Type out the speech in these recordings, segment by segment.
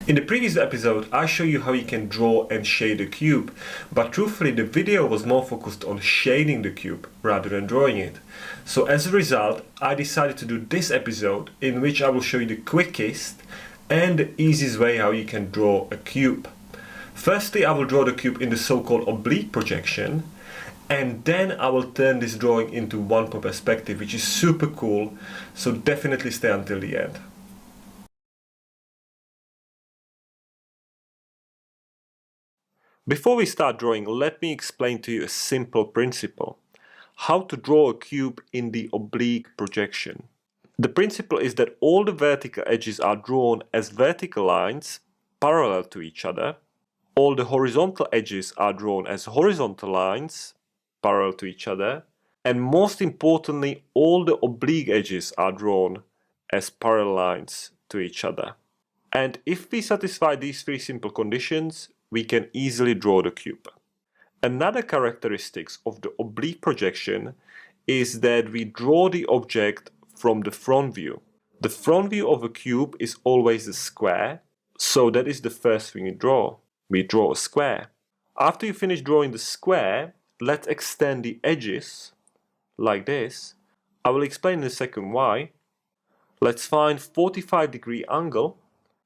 In the previous episode, I showed you how you can draw and shade a cube, but truthfully the video was more focused on shading the cube rather than drawing it. So as a result, I decided to do this episode in which I will show you the quickest and the easiest way how you can draw a cube. Firstly, I will draw the cube in the so-called oblique projection, and then I will turn this drawing into one-point perspective, which is super cool, so definitely stay until the end. Before we start drawing, let me explain to you a simple principle. How to draw a cube in the oblique projection. The principle is that all the vertical edges are drawn as vertical lines parallel to each other. All the horizontal edges are drawn as horizontal lines parallel to each other. And most importantly, all the oblique edges are drawn as parallel lines to each other. And if we satisfy these three simple conditions, we can easily draw the cube. Another characteristic of the oblique projection is that we draw the object from the front view. The front view of a cube is always a square, so that is the first thing you draw. We draw a square. After you finish drawing the square, let's extend the edges like this. I will explain in a second why. Let's find 45-degree angle.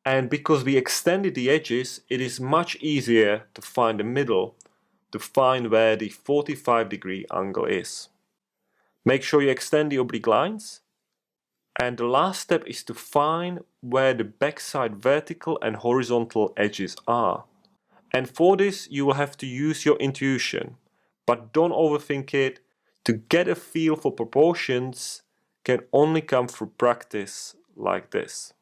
And because we extended the edges, it is much easier to find the middle, to find where the 45-degree angle is. Make sure you extend the oblique lines. And the last step is to find where the backside vertical and horizontal edges are. And for this, you will have to use your intuition. But don't overthink it. To get a feel for proportions can only come through practice like this.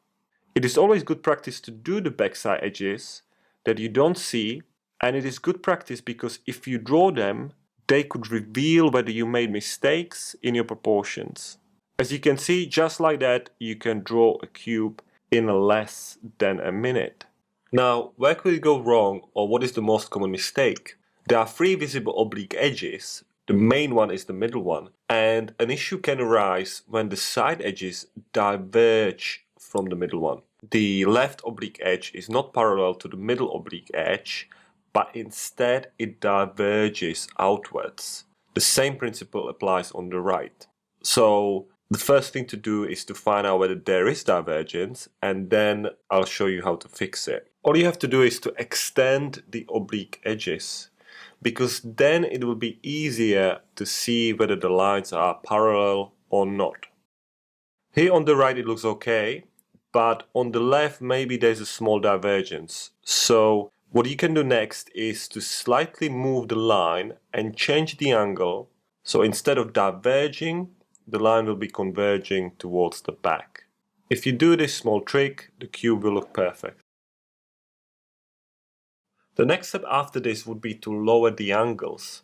It is always good practice to do the backside edges that you don't see, and it is good practice because if you draw them, they could reveal whether you made mistakes in your proportions. As you can see, just like that, you can draw a cube in less than a minute. Now, where could it go wrong, or what is the most common mistake? There are three visible oblique edges. The main one is the middle one, and an issue can arise when the side edges diverge from the middle one. The left oblique edge is not parallel to the middle oblique edge, but instead it diverges outwards. The same principle applies on the right. So the first thing to do is to find out whether there is divergence, and then I'll show you how to fix it. All you have to do is to extend the oblique edges, because then it will be easier to see whether the lines are parallel or not. Here on the right it looks okay, but on the left maybe there's a small divergence. So what you can do next is to slightly move the line and change the angle. So instead of diverging, the line will be converging towards the back. If you do this small trick, the cube will look perfect. The next step after this would be to lower the angles.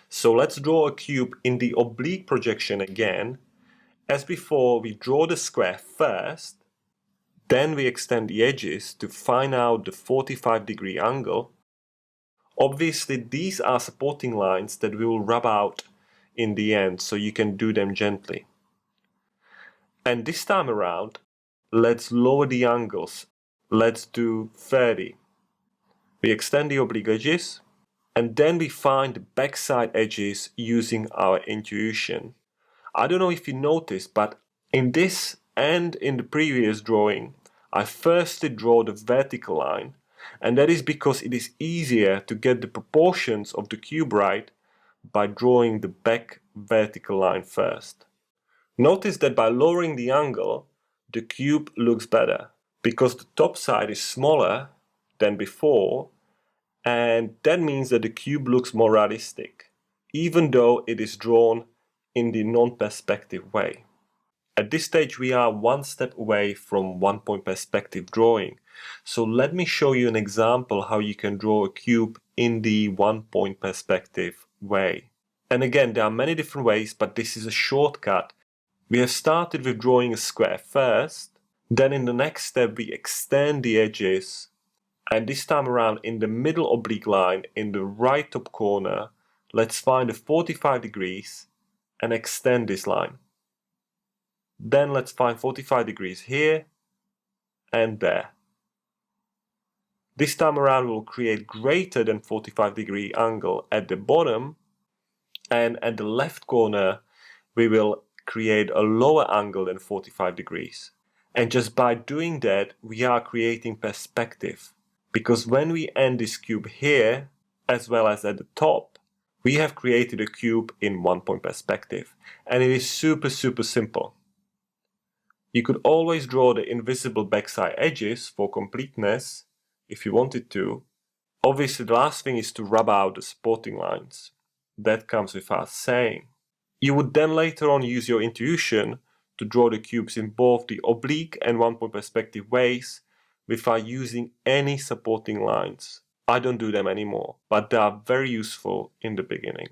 So let's draw a cube in the oblique projection again. As before, we draw the square first, then we extend the edges to find out the 45-degree angle. Obviously, these are supporting lines that we will rub out in the end, so you can do them gently. And this time around, let's lower the angles. Let's do 30. We extend the oblique edges, and then we find the backside edges using our intuition. I don't know if you noticed, but in this and in the previous drawing, I firstly draw the vertical line, and that is because it is easier to get the proportions of the cube right by drawing the back vertical line first. Notice that by lowering the angle, the cube looks better, because the top side is smaller than before, and that means that the cube looks more realistic, even though it is drawn in the non-perspective way. At this stage we are one step away from one-point perspective drawing. So let me show you an example how you can draw a cube in the one-point perspective way. And again, there are many different ways, but this is a shortcut. We have started with drawing a square first, then in the next step we extend the edges, and this time around in the middle oblique line in the right top corner, let's find the 45 degrees and extend this line. Then let's find 45 degrees here and there. This time around we'll create greater than 45-degree angle at the bottom, and at the left corner we will create a lower angle than 45 degrees. And just by doing that we are creating perspective, because when we end this cube here as well as at the top, we have created a cube in 1-point perspective, and it is super simple. You could always draw the invisible backside edges for completeness if you wanted to. Obviously the last thing is to rub out the supporting lines. That comes without saying. You would then later on use your intuition to draw the cubes in both the oblique and 1-point perspective ways without using any supporting lines. I don't do them anymore, but they are very useful in the beginning.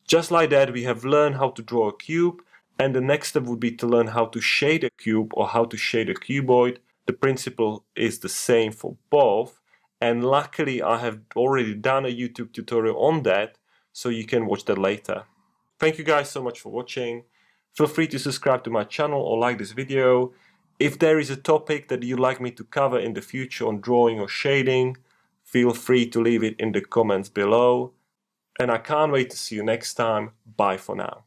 Just like that, we have learned how to draw a cube, and the next step would be to learn how to shade a cube or how to shade a cuboid. The principle is the same for both, and luckily I have already done a YouTube tutorial on that, so you can watch that later. Thank you guys so much for watching. Feel free to subscribe to my channel or like this video. If there is a topic that you'd like me to cover in the future on drawing or shading, feel free to leave it in the comments below. And I can't wait to see you next time. Bye for now.